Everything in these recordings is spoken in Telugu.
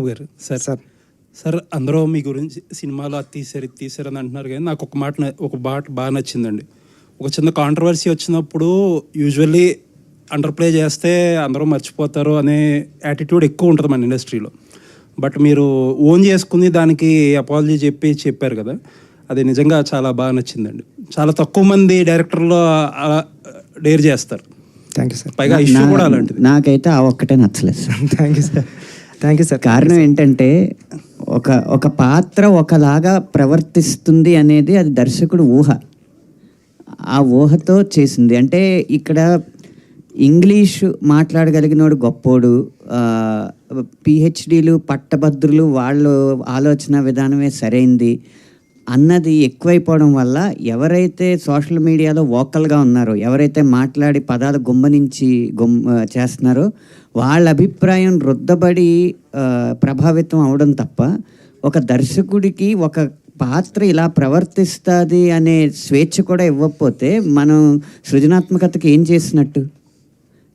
గారు సార్ సార్ సార్ అందరూ మీ గురించి సినిమాలో అది తీసారు అని అంటున్నారు, కానీ నాకు ఒక మాట బాగా నచ్చిందండి. ఒక చిన్న కాంట్రవర్సీ వచ్చినప్పుడు యూజువల్లీ అండర్ ప్లే చేస్తే అందరూ మర్చిపోతారు అనే యాటిట్యూడ్ ఎక్కువ ఉంటుంది మన ఇండస్ట్రీలో. బట్ మీరు ఓన్ చేసుకుని దానికి అపాలజీ చెప్పారు కదా, అది నిజంగా చాలా బాగా నచ్చిందండి. చాలా తక్కువ మంది డైరెక్టర్లో డేర్ చేస్తారు. Thank you sir. పైగా ఇష్యూ కూడా అలాంటిది. నాకైతే ఆ ఒక్కటే నచ్చలేదు sir. Thank you sir. Thank you sir. కారణం ఏంటంటే ఒక పాత్ర ఒకలాగా ప్రవర్తిస్తుంది అనేది అది దర్శకుడు ఊహ. ఆ ఊహతో చేసింది. అంటే ఇక్కడ ఇంగ్లీషు మాట్లాడగలిగినోడు గొప్పోడు, పిహెచ్డీలు పట్టభద్రులు వాళ్ళు ఆలోచన విధానమే సరైంది అన్నది ఎక్కువైపోవడం వల్ల ఎవరైతే సోషల్ మీడియాలో వోకల్గా ఉన్నారో, ఎవరైతే మాట్లాడి పదాలు చేస్తున్నారో వాళ్ళ అభిప్రాయం రుద్దబడి ప్రభావితం అవడం తప్ప, ఒక దర్శకుడికి ఒక పాత్ర ఇలా ప్రవర్తిస్తుంది అనే స్వేచ్ఛ కూడా ఇవ్వకపోతే మనం సృజనాత్మకతకి ఏం చేసినట్టు?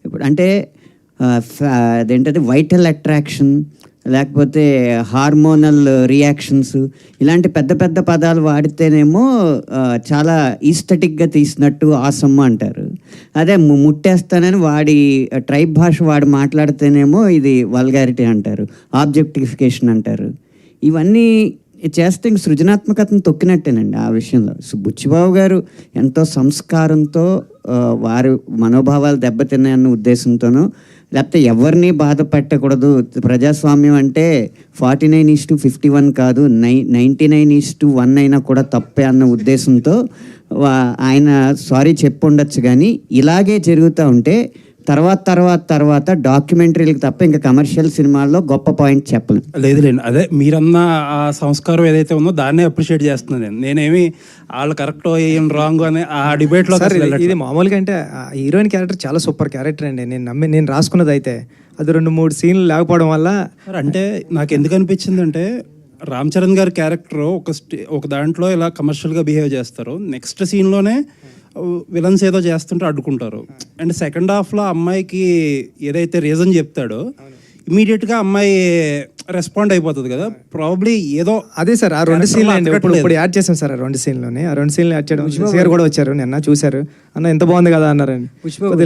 ఇప్పుడు అంటే అదేంటది వైటల్ అట్రాక్షన్, లేకపోతే హార్మోనల్ రియాక్షన్స్, ఇలాంటి పెద్ద పెద్ద పదాలు వాడితేనేమో చాలా ఈస్థెటిక్గా తీసినట్టు ఆసమ్మ అంటారు. అదే ముట్టేస్తానని వాడి ట్రైబ్ భాష వాడి మాట్లాడితేనేమో ఇది వల్గారిటీ అంటారు, ఆబ్జెక్టిఫికేషన్ అంటారు. ఇవన్నీ చేస్తే ఇంక సృజనాత్మకతను తొక్కినట్టేనండి ఆ విషయంలో. బుచ్చిబాబు గారు ఎంతో సంస్కారంతో వారి మనోభావాలు దెబ్బతిన్నాయన్న ఉద్దేశంతోనూ, లేకపోతే ఎవరిని బాధ పెట్టకూడదు, ప్రజాస్వామ్యం అంటే 49:51 కాదు 99:1 అయినా కూడా తప్పే అన్న ఉద్దేశంతో ఆయన సారీ చెప్పుండొచ్చు. కానీ ఇలాగే జరుగుతూ ఉంటే తర్వాత డాక్యుమెంటరీలకు తప్ప ఇంకా కమర్షియల్ సినిమాల్లో గొప్ప పాయింట్ చెప్పలేదు. లేదులేండి, అదే మీరన్న ఆ సంస్కారం ఏదైతే ఉందో దాన్నే అప్రిషియేట్ చేస్తున్నాను. నేనేమి వాళ్ళు కరెక్ట్ ఏం రాంగ్ అని ఆ డిబేట్లో. ఇది మామూలుగా అంటే హీరోయిన్ క్యారెక్టర్ చాలా సూపర్ క్యారెక్టర్ అండి. నేను రాసుకున్నది అయితే అది 2-3 సీన్లు లేకపోవడం వల్ల. అంటే నాకు ఎందుకు అనిపించింది అంటే, రామ్ చరణ్ గారి క్యారెక్టర్ ఒక దాంట్లో ఇలా కమర్షియల్గా బిహేవ్ చేస్తారు, నెక్స్ట్ సీన్లోనే విలన్స్ ఏదో చేస్తుంటే అడ్డుకుంటారు. అండ్ సెకండ్ హాఫ్లో అమ్మాయికి ఏదైతే రీజన్ చెప్తాడో ఇమీడియట్గా అమ్మాయి రెస్పాండ్ అయిపోతుంది కదా. ప్రాబ్లీ ఏదో అదే సార్ ఆ 2 సీన్లు అండి ఇప్పుడు యాడ్ చేసాం సార్. ఆ 2 సీన్లోనే ఆ 2 సీన్లు యాడ్ చేయడం. సార్ కూడా వచ్చారు నిన్న, చూశారు, అన్న ఎంత బాగుంది కదా అన్నారండి.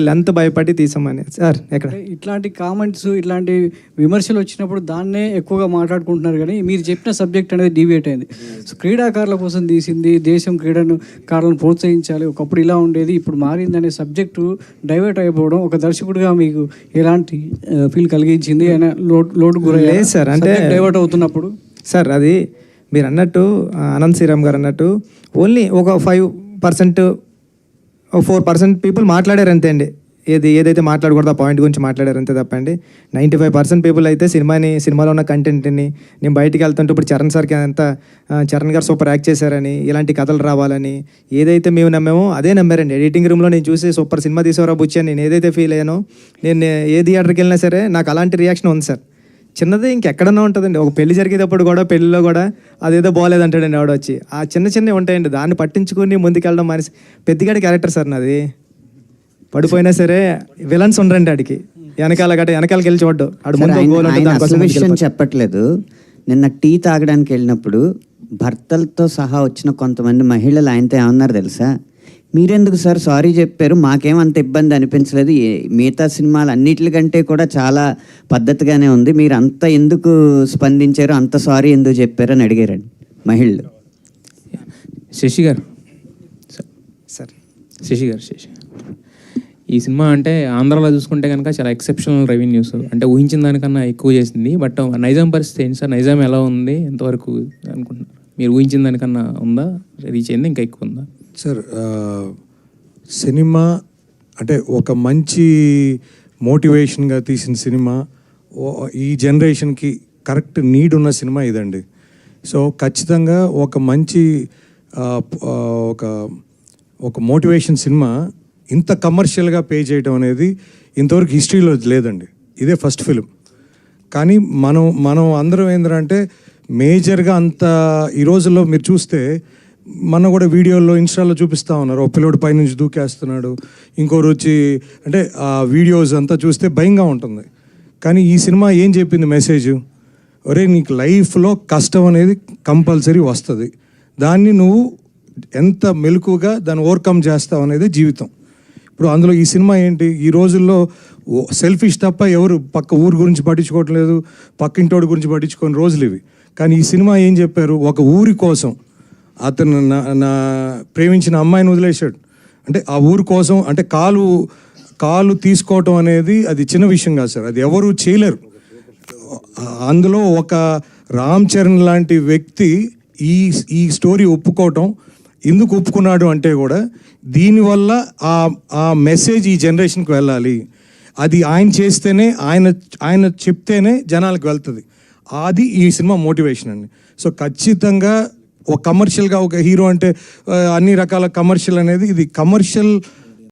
లెంత్ భయపడి తీసామని. సార్ ఎక్కడ ఇట్లాంటి కామెంట్స్, ఇట్లాంటి విమర్శలు వచ్చినప్పుడు దాన్నే ఎక్కువగా మాట్లాడుకుంటున్నారు. కానీ మీరు చెప్పిన సబ్జెక్ట్ అనేది డీవియేట్ అయింది. క్రీడాకారుల కోసం తీసింది, దేశం క్రీడాకారులను ప్రోత్సహించాలి, ఒకప్పుడు ఇలా ఉండేది ఇప్పుడు మారింది అనే సబ్జెక్టు డైవర్ట్ అయిపోవడం ఒక దర్శకుడిగా మీకు ఎలాంటి ఫీల్ కలిగించింది? లోటు గురయ్యారు సార్ అంటే డైవర్ట్ అవుతున్నప్పుడు? సార్ అది మీరు అన్నట్టు అనంత్ శ్రీరామ్ గారు అన్నట్టు ఓన్లీ ఒక 5% 4% పీపుల్ మాట్లాడారు అంతే అండి. ఏదైతే మాట్లాడకూడదు ఆ పాయింట్ గురించి మాట్లాడారు అంతే తప్పండి. 95% పీపుల్ అయితే సినిమాలో ఉన్న కంటెంట్ని, నేను బయటికి వెళ్తుంటే ఇప్పుడు చరణ్ గారు సూపర్ యాక్ట్ చేశారని, ఇలాంటి కథలు రావాలని ఏదైతే మేము నమ్మామో అదే నమ్మారండి. ఎడిటింగ్ రూమ్లో నేను చూసి సూపర్ సినిమా తీసేవరా బుచ్చి అని నేను ఏదైతే ఫీల్ అయ్యానో, నేను ఏ థియేటర్కి వెళ్ళినా సరే నాకు అలాంటి రియాక్షన్ ఉంది సార్. చిన్నది ఇంకెక్కడన్నా ఉంటుందండి. ఒక పెళ్లి జరిగేటప్పుడు కూడా, పెళ్లిలో కూడా అదేదో బాగోలేదంటాడండి ఆవిడ వచ్చి. ఆ చిన్నవి ఉంటాయండి, దాన్ని పట్టించుకుని ముందుకెళ్ళడం మానేసి. పెద్దగాడి క్యారెక్టర్ సార్ నాది, పడిపోయినా సరే విలన్స్ ఉండరండి ఆడికి, వెనకాలకి వెళ్ళి చూడ్డు. అసలు విషయం చెప్పట్లేదు. నిన్న టీ తాగడానికి వెళ్ళినప్పుడు భర్తలతో సహా వచ్చిన కొంతమంది మహిళలు ఆయనతో ఏమన్నారు తెలుసా? మీరెందుకు సార్ సారీ చెప్పారు, మాకేమంత ఇబ్బంది అనిపించలేదు, మిగతా సినిమాలు అన్నిటికంటే కూడా చాలా పద్ధతిగానే ఉంది, మీరు అంత ఎందుకు స్పందించారు, అంత సారీ ఎందుకు చెప్పారు అని అడిగారండి మహిళలు. శశి గారు ఈ సినిమా అంటే ఆంధ్రాలో చూసుకుంటే కనుక చాలా ఎక్సెప్షనల్ రెవెన్యూస్, అంటే ఊహించిన దానికన్నా ఎక్కువ చేసింది. బట్ నైజాం పరిస్థితి ఏంటి సార్? నైజాం ఎలా ఉంది, ఎంతవరకు అనుకుంటున్నారు? మీరు ఊహించిన దానికన్నా ఉందా, రీచ్ అయింది, ఇంకా ఎక్కువ ఉందా? సార్ సినిమా అంటే ఒక మంచి మోటివేషన్గా తీసిన సినిమా, ఈ జనరేషన్కి కరెక్ట్ నీడ్ ఉన్న సినిమా ఇదండి. సో ఖచ్చితంగా ఒక మంచి ఒక మోటివేషన్ సినిమా ఇంత కమర్షియల్గా పే చేయడం అనేది ఇంతవరకు హిస్టరీలో లేదండి. ఇదే ఫస్ట్ ఫిలిం. కానీ మనం అందరం ఏంటంటే మేజర్గా అంత ఈ రోజుల్లో మీరు చూస్తే మన కూడా వీడియోల్లో ఇన్స్టాల్లో చూపిస్తూ ఉన్నారు, ఒక పిల్లోడు పైనుంచి దూకేస్తున్నాడు, ఇంకోరు వచ్చి, అంటే ఆ వీడియోస్ అంతా చూస్తే భయంగా ఉంటుంది. కానీ ఈ సినిమా ఏం చెప్పింది మెసేజ్? ఒరే నీకు లైఫ్లో కష్టం అనేది కంపల్సరీ వస్తుంది, దాన్ని నువ్వు ఎంత మెలకుగా దాన్ని ఓవర్కమ్ చేస్తావు అనేది జీవితం. ఇప్పుడు అందులో ఈ సినిమా ఏంటి, ఈ రోజుల్లో సెల్ఫిష్ తప్ప ఎవరు పక్క ఊరు గురించి పట్టించుకోవట్లేదు, పక్కింటోడి గురించి పట్టించుకోని రోజులు ఇవి. కానీ ఈ సినిమా ఏం చెప్పారు, ఒక ఊరి కోసం అతను నా ప్రేమించిన అమ్మాయిని వదిలేశాడు. అంటే ఆ ఊరి కోసం, అంటే కాలు తీసుకోవటం అనేది అది చిన్న విషయం కాదు సార్, అది ఎవరు చేయలేరు. అందులో ఒక రామ్ చరణ్ లాంటి వ్యక్తి ఈ స్టోరీ ఒప్పుకోవటం, ఎందుకు ఒప్పుకున్నాడు అంటే కూడా దీనివల్ల ఆ మెసేజ్ ఈ జనరేషన్కి వెళ్ళాలి, అది ఆయన చేస్తేనే, ఆయన చెప్తేనే జనాలకు వెళ్తుంది. అది ఈ సినిమా మోటివేషన్ అండి. సో ఖచ్చితంగా ఒక కమర్షియల్గా ఒక హీరో అంటే అన్ని రకాల కమర్షియల్ అనేది, ఇది కమర్షియల్